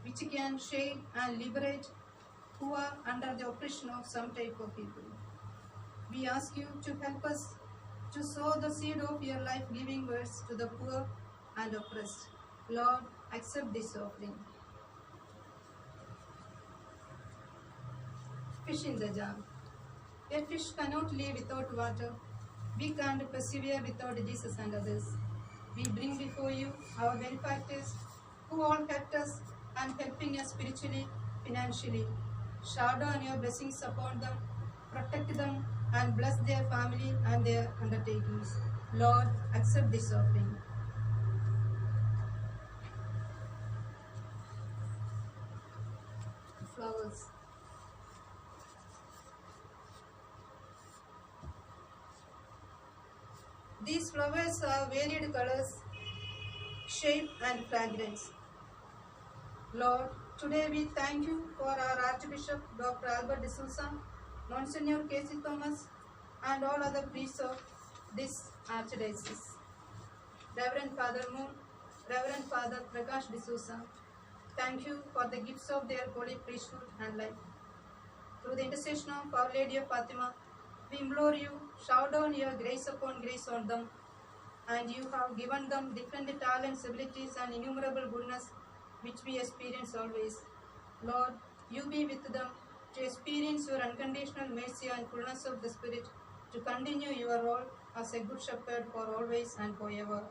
which can shade and liberate who are under the oppression of some type of people. We ask you to help us to sow the seed of your life-giving words to the poor and oppressed. Lord, accept this offering. Fish in the jar. A fish cannot live without water. We can't persevere without Jesus and others. We bring before you our benefactors who all helped us and helping us spiritually, financially. Shower on your blessings upon them, protect them, and bless their family and their undertakings. Lord, accept this offering. Flowers. These flowers are varied colors, shape, and fragrance. Lord, today we thank you for our Archbishop Dr. Albert D'Souza, Monsignor Casey Thomas, and all other priests of this Archdiocese. Reverend Father Moon, Reverend Father Prakash D'Souza, thank you for the gifts of their holy priesthood and life. Through the intercession of Our Lady of Fatima, we implore you, shower down your grace upon grace on them, and you have given them different talents, abilities, and innumerable goodness, which we experience always. Lord, you be with them to experience your unconditional mercy and fullness of the Spirit, to continue your role as a good shepherd for always and forever.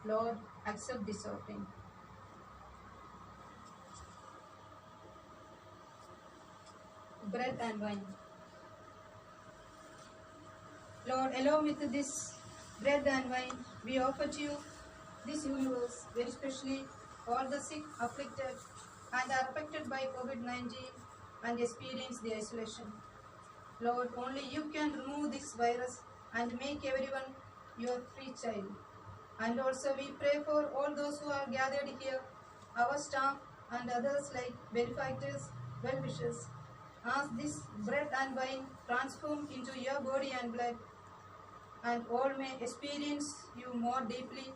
Lord, accept this offering. Bread and wine. Lord, along with this bread and wine, we offer to you this universe, very especially all the sick, afflicted, and are affected by COVID-19 and experience the isolation. Lord, only you can remove this virus and make everyone your free child. And also we pray for all those who are gathered here, our staff and others like benefactors, well-wishers. Ask this bread and wine transform into your body and blood, and all may experience you more deeply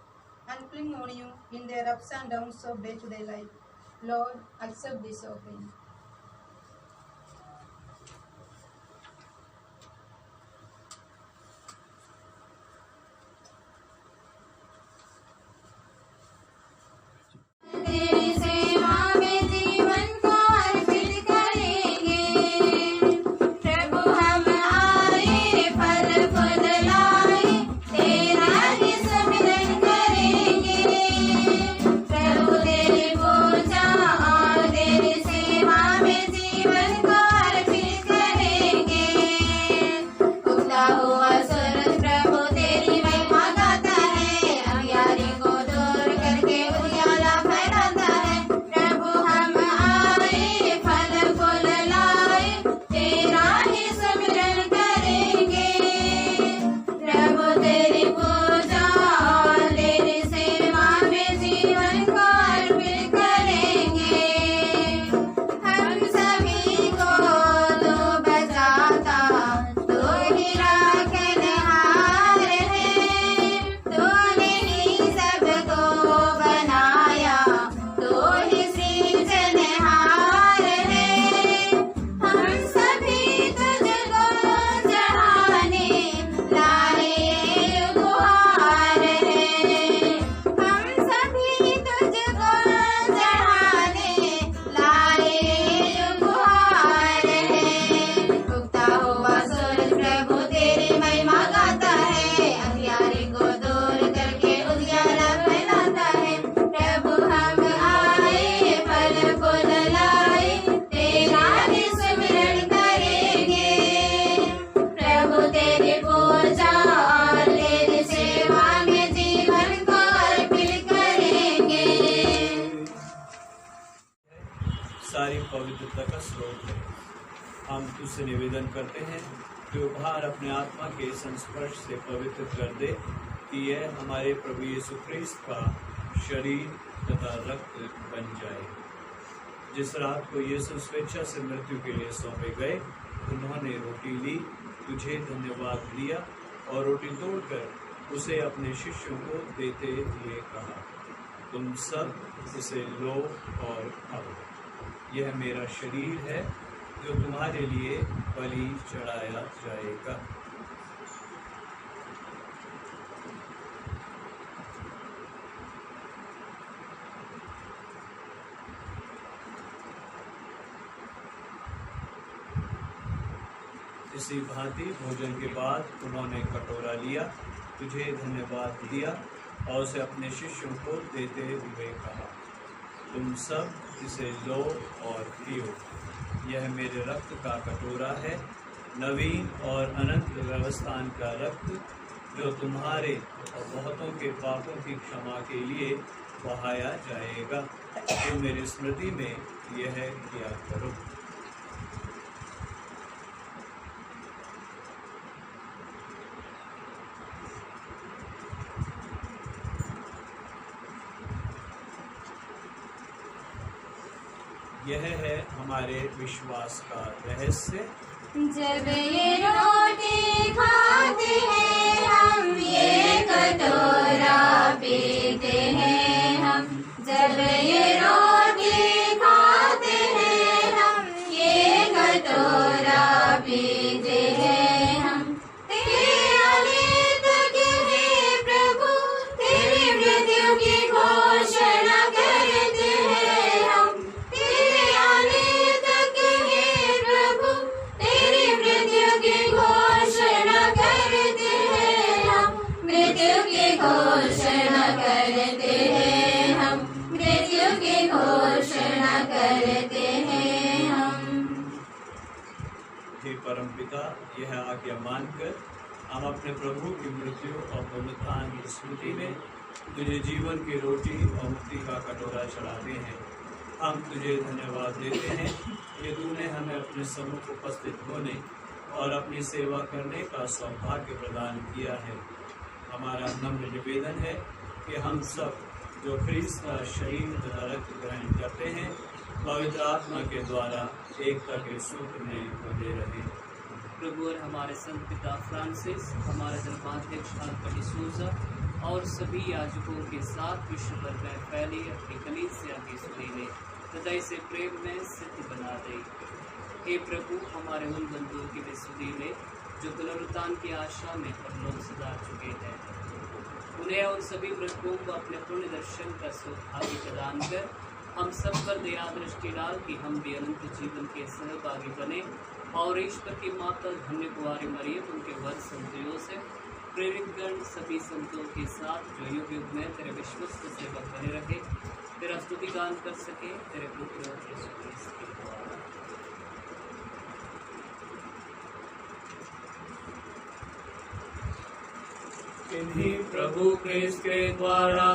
and cling on you in their ups and downs of day-to-day life. Lord, accept this offering. सारी पवित्रता का स्रोत है। हम तुझसे निवेदन करते हैं कि उपहार अपने आत्मा के संस्पर्श से पवित्र कर दे, कि यह हमारे प्रभु यीशु ख्रीस्त का शरीर तथा रक्त बन जाए। जिस रात को यीशु स्वेच्छा से मृत्यु के लिए सौंपे गए, उन्होंने रोटी ली, तुझे धन्यवाद दिया और रोटी तोड़कर उसे अपने शिष्यों को देते हुए कहा, तुम सब इसे लो और खाओ। यह मेरा शरीर है जो तुम्हारे लिए बलि चढ़ाया जाएगा। इसी भांति भोजन के बाद उन्होंने कटोरा लिया, तुझे धन्यवाद दिया और उसे अपने शिष्यों को देते हुए कहा, तुम सब इसे लो और पियो, यह मेरे रक्त का कटोरा है, नवीन और अनंत व्यवस्थान का रक्त, जो तुम्हारे और बहुतों के पापों की क्षमा के लिए बहाया जाएगा। तुम मेरी स्मृति में यह किया करो। यह है हमारे विश्वास का रहस्य। जब ये रोटी खाते हैं हम, ये कटोरा पीते हैं हम। जब ये रोटी खाते हैं हम, ये कटोरा पीते हैं हम। तेरे आने तक है प्रभु, तेरी मृत्यु की घोषणा करते हैं हम। तेरे आने तक है प्रभु, तेरी मृत्यु की घोषणा करते हैं हम। मृत्यु की घोषणा करते हैं हम। मृत्यु की घोषणा करते हैं हम। हे परमपिता, यह आज्ञा मानकर हम अपने प्रभु की मृत्यु और पुनरुत्थान की स्मृति में तुझे जीवन की रोटी और मुक्ति का कटोरा चढ़ाते हैं। हम तुझे धन्यवाद देते हैं कि तूने हमें अपने सम्मुख उपस्थित होने और अपनी सेवा करने का सौभाग्य प्रदान किया है। हमारा नम्र निवेदन है कि हम सब जो ख्रीस्त का शरीर तथा रक्त ग्रहण करते हैं, पवित्र आत्मा के द्वारा एकता के सूत्र में बंधे रहे। प्रभु और हमारे संत पिता फ्रांसिस, हमारे धर्माध्यक्ष अल्बर्ट डिसूजा और सभी याजकों के साथ विश्व भर में फैली अपनी कलीसिया की सुधीले हृदय से प्रेम में सिद्ध बना दे। हे प्रभु, हमारे उन बंधुओं की भी सुधीले जो पुनरुत्थान की आशा में परलोक सुधार चुके हैं, उन्हें और सभी मृतकों को अपने पुण्य दर्शन का सौभाग्य प्रदान कर हम सब पर दया दृष्टि डाल कि हम भी अनंत जीवन के सहभागी बने और ईश्वर की माता धन्य कुंवारी मरियम, उनके वर संत योसेफ, प्रेरित गण सभी संतों के साथ जो युग युग में तेरे विश्वस्त सेवक बने रहे, तेरा स्तुति गान कर सके, तेरे पुत्र यीशु क्रिस्त के द्वारा। इन्हीं प्रभु क्रिस्त के द्वारा,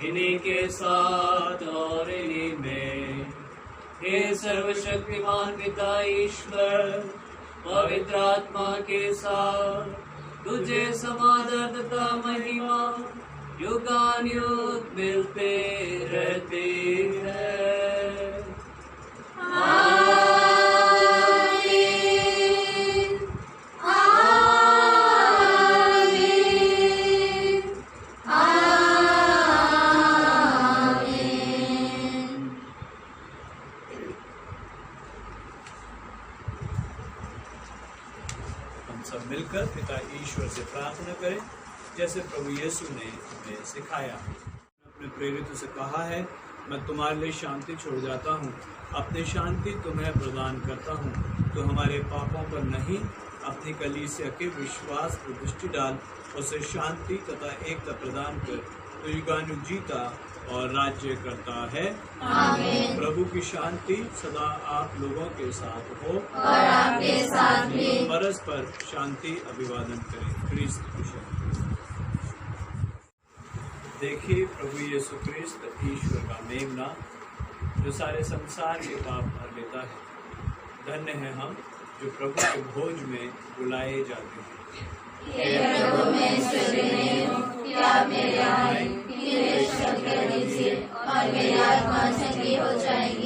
इन्हीं के साथ और इन्हीं में, हे सर्वशक्तिमान पिता ईश्वर, पवित्र आत्मा के साथ तुझे समादर तथा महिमा युगानुयुग मिलते रहते हैं। आमीन। आमीन। आमीन। हम सब मिलकर पिता ईश्वर से प्रार्थना करें जैसे प्रभु यीशु ने हमें सिखाया। अपने प्रेरितों से कहा है, मैं तुम्हारे लिए शांति छोड़ जाता हूँ, अपनी शांति तुम्हें प्रदान करता हूँ। तो हमारे पापों पर नहीं, अपनी कलीसिया के विश्वास पर दृष्टि डाल, उसे शांति तथा एकता प्रदान कर, तो युगानुयुग जीता और राज्य करता है। आमीन। प्रभु की शांति सदा आप लोगों के साथ हो और आपके साथ भी। परस्पर शांति अभिवादन करें। क्रिस्त कुशल। देखिए प्रभु यीशु क्रिस्त ईश्वर का मेमना, जो सारे संसार के पाप भर लेता है। धन्य है हम जो प्रभु के भोज में बुलाए जाते हैं। हे प्रभु, मैं ईश्वर नहीं हूँ कि आप मेरे आए, मेरे शब्द कर दीजिए और मेरी आत्मा चंगी हो जाएगी।